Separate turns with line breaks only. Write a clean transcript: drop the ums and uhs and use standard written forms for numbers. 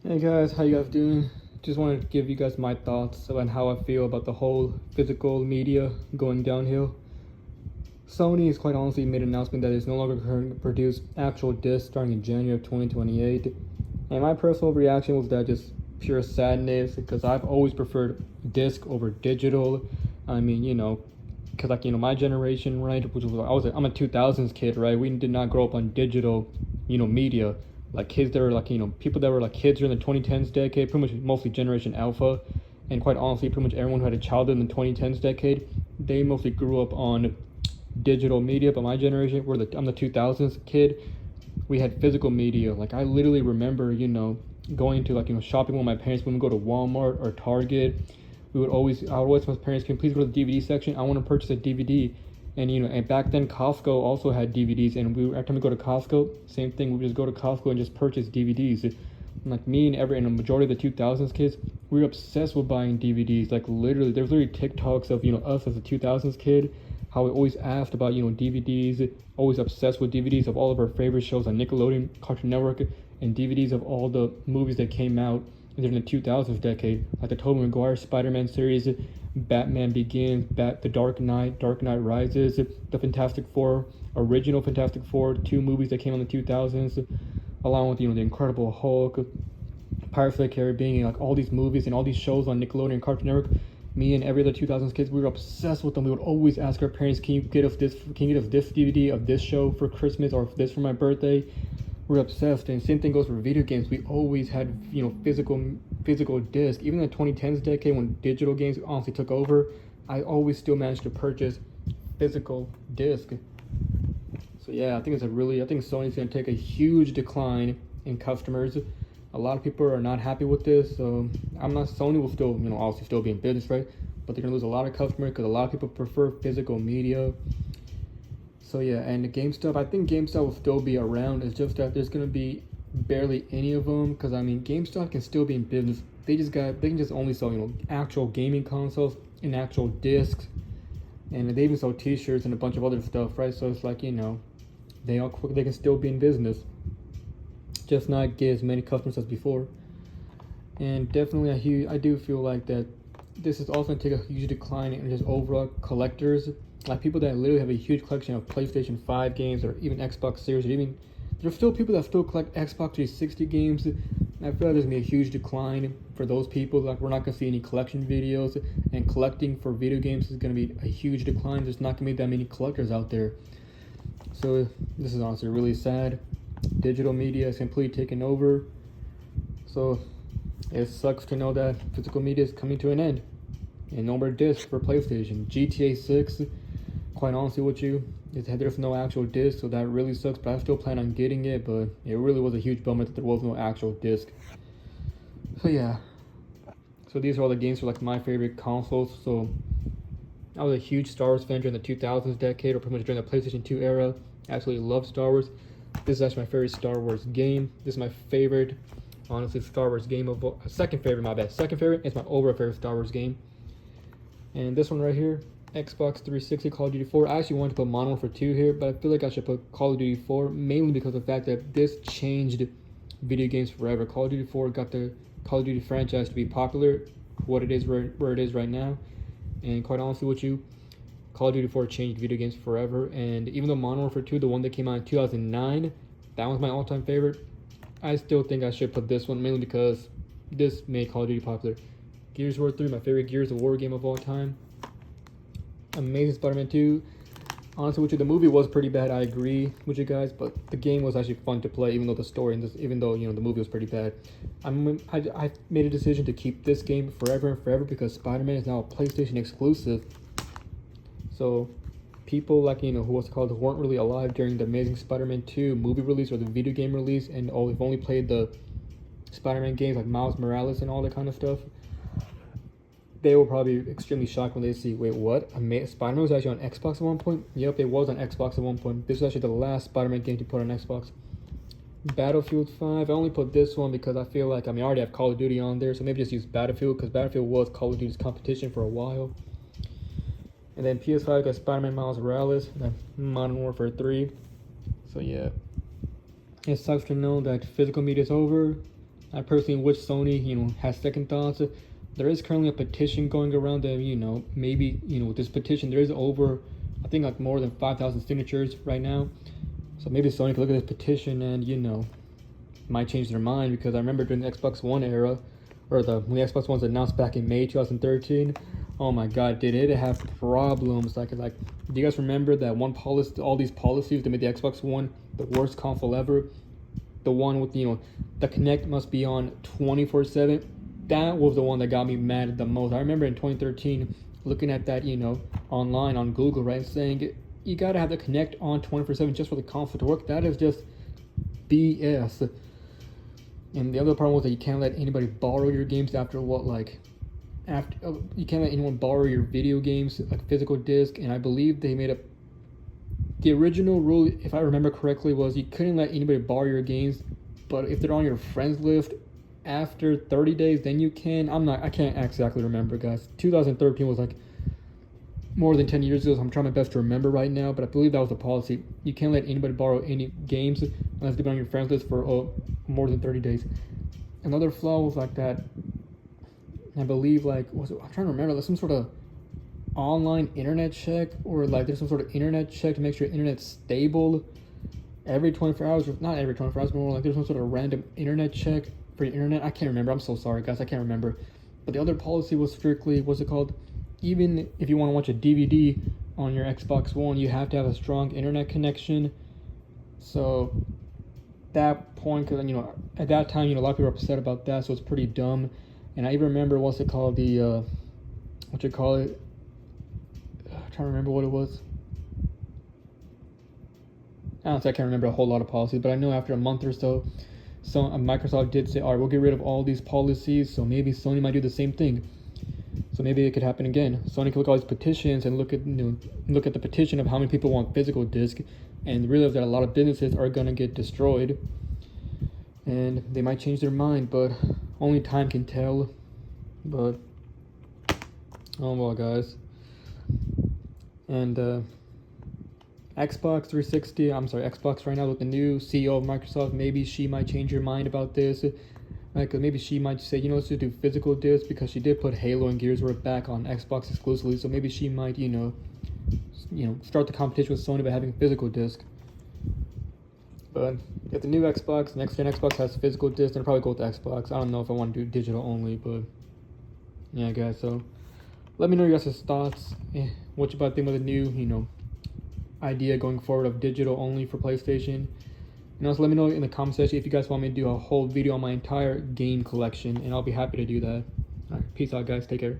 Hey guys, how you guys doing? Just wanted to give you guys my thoughts about how I feel about the whole physical media going downhill. Sony has quite honestly made an announcement that it's no longer going to produce actual discs starting in January of 2028. And my personal reaction was that just pure sadness because I've always preferred disc over digital. I mean, because my generation, right, which was I'm a 2000s kid, right? We did not grow up on digital, media. Like kids that were people that were like kids during the 2010s decade, pretty much mostly Generation Alpha, and quite honestly, pretty much everyone who had a childhood in the 2010s decade, they mostly grew up on digital media. But my generation, I'm the 2000s kid, we had physical media. Like I literally remember, going to shopping with my parents when we go to Walmart or Target. I would always tell my parents, can you please go to the DVD section? I want to purchase a DVD. And back then Costco also had DVDs, and every time we go to Costco, same thing. We would just go to Costco and just purchase DVDs. And like me and a majority of the 2000s kids, we were obsessed with buying DVDs. Like literally, there's literally TikToks of us as a 2000s kid, how we always asked about DVDs, always obsessed with DVDs of all of our favorite shows on Nickelodeon, Cartoon Network, and DVDs of all the movies that came out during the 2000s decade, like the Tobey Maguire Spider-Man series, Batman Begins, The Dark Knight, Dark Knight Rises, the Fantastic Four, original Fantastic Four, two movies that came out in the 2000s, along with the Incredible Hulk, Pirates of the Caribbean, and like all these movies and all these shows on Nickelodeon and Cartoon Network. Me and every other 2000s kids, we were obsessed with them. We would always ask our parents, "Can you get us this? Can you get us this DVD of this show for Christmas or this for my birthday?" We're obsessed. And same thing goes for video games. We always had physical disc. Even in the 2010s decade when digital games honestly took over, I always still managed to purchase physical disc. So yeah, I think Sony's gonna take a huge decline in customers. A lot of people are not happy with this. So Sony will still obviously still be in business, right? But they're gonna lose a lot of customers because a lot of people prefer physical media. So yeah, and the GameStop, I think GameStop will still be around. It's just that there's gonna be barely any of them because GameStop can still be in business. They can just only sell actual gaming consoles and actual discs, and they even sell T-shirts and a bunch of other stuff, right? So it's like they can still be in business, just not get as many customers as before. And definitely I do feel like that this is also going to take a huge decline in just overall collectors, like people that literally have a huge collection of PlayStation 5 games or even Xbox Series, or even there's still people that still collect Xbox 360 games. I feel like there's gonna be a huge decline for those people. Like we're not gonna see any collection videos, and collecting for video games is gonna be a huge decline. There's not gonna be that many collectors out there. So this is honestly really sad. Digital media is completely taken over. So it sucks to know that physical media is coming to an end. And no more discs for PlayStation. GTA 6, quite honestly with you, there's no actual disc, so that really sucks. But I still plan on getting it, but it really was a huge bummer that there was no actual disc. So yeah. So these are all the games for like my favorite consoles. So I was a huge Star Wars fan during the 2000s decade, or pretty much during the PlayStation 2 era. Absolutely loved Star Wars. This is actually my favorite Star Wars game. This is my favorite, honestly, Star Wars game of second favorite. My bad. Second favorite is my overall favorite Star Wars game. And this one right here, Xbox 360 Call of Duty 4. I actually wanted to put Modern Warfare 2 here, but I feel like I should put Call of Duty 4, mainly because of the fact that this changed video games forever. Call of Duty 4 got the Call of Duty franchise to be popular, where it is right now. And quite honestly with you, Call of Duty 4 changed video games forever. And even though Modern Warfare 2, the one that came out in 2009, that was my all-time favorite, I still think I should put this one, mainly because this made Call of Duty popular. Gears of War 3, my favorite Gears of War game of all time. Amazing Spider-Man 2. Honestly, with you, the movie was pretty bad. I agree with you guys, but the game was actually fun to play, even though the movie was pretty bad. I made a decision to keep this game forever and forever because Spider-Man is now a PlayStation exclusive. So people like who weren't really alive during the Amazing Spider-Man 2 movie release or the video game release, and have only played the Spider-Man games like Miles Morales and all that kind of stuff, they were probably extremely shocked when they see, wait, what? Spider-Man was actually on Xbox at one point? Yep, it was on Xbox at one point. This was actually the last Spider-Man game to put on Xbox. Battlefield 5, I only put this one because I feel like, I already have Call of Duty on there, so maybe just use Battlefield, because Battlefield was Call of Duty's competition for a while. And then PS5 got Spider-Man Miles Morales, and then Modern Warfare 3. So yeah, it sucks to know that physical media is over. I personally wish Sony, has second thoughts. There is currently a petition going around that, maybe, with this petition, there is over, I think, like more than 5,000 signatures right now. So maybe Sony could look at this petition and, might change their mind, because I remember during the Xbox One era, or when the Xbox One was announced back in May 2013, oh my God, did it have problems? Like, do you guys remember that one policy, all these policies that made the Xbox One the worst console ever? The one with, the Kinect must be on 24/7. That was the one that got me mad the most. I remember in 2013 looking at that, online on Google, right, saying you gotta have the Kinect on 24/7 just for the console to work. That is just BS. And the other problem was that you can't let anybody borrow your games after you can't let anyone borrow your video games, like physical disc. And I believe they made the original rule, if I remember correctly, was you couldn't let anybody borrow your games, but if they're on your friends list after 30 days, then you can. I can't exactly remember, guys. 2013 was like more than 10 years ago, so I'm trying my best to remember right now, but I believe that was the policy. You can't let anybody borrow any games unless they've been on your friends list for more than 30 days. Another flaw was like that, I believe, I'm trying to remember, there's some sort of online internet check, or like there's some sort of internet check to make sure internet's stable every 24 hours, or not every 24 hours, but more like there's some sort of random internet check for your internet. I can't remember. I'm so sorry, guys. I can't remember. But the other policy was strictly, what's it called? Even if you want to watch a DVD on your Xbox One, you have to have a strong internet connection. So that point, because at that time, a lot of people were upset about that, so it's pretty dumb. And I even remember, I'm trying to remember what it was. Honestly, I can't remember a whole lot of policies, but I know after a month or so, Microsoft did say, all right, we'll get rid of all these policies, so maybe Sony might do the same thing. So maybe it could happen again. Sony could look at all these petitions and look at the petition of how many people want physical disc, and realize that a lot of businesses are gonna get destroyed, and they might change their mind, but only time can tell. But oh well, guys. And Xbox right now with the new CEO of Microsoft, maybe she might change her mind about this. Because maybe she might say, let's just do physical discs, because she did put Halo and Gears of War back on Xbox exclusively. So maybe she might, start the competition with Sony by having physical disc. But if the new Xbox, next gen Xbox has physical disc, then I'll probably go with the Xbox. I don't know if I want to do digital only, but yeah, guys. So let me know your guys' thoughts. What you about think about the new, idea going forward of digital only for PlayStation. And also let me know in the comment section if you guys want me to do a whole video on my entire game collection, and I'll be happy to do that. Alright, peace out, guys. Take care.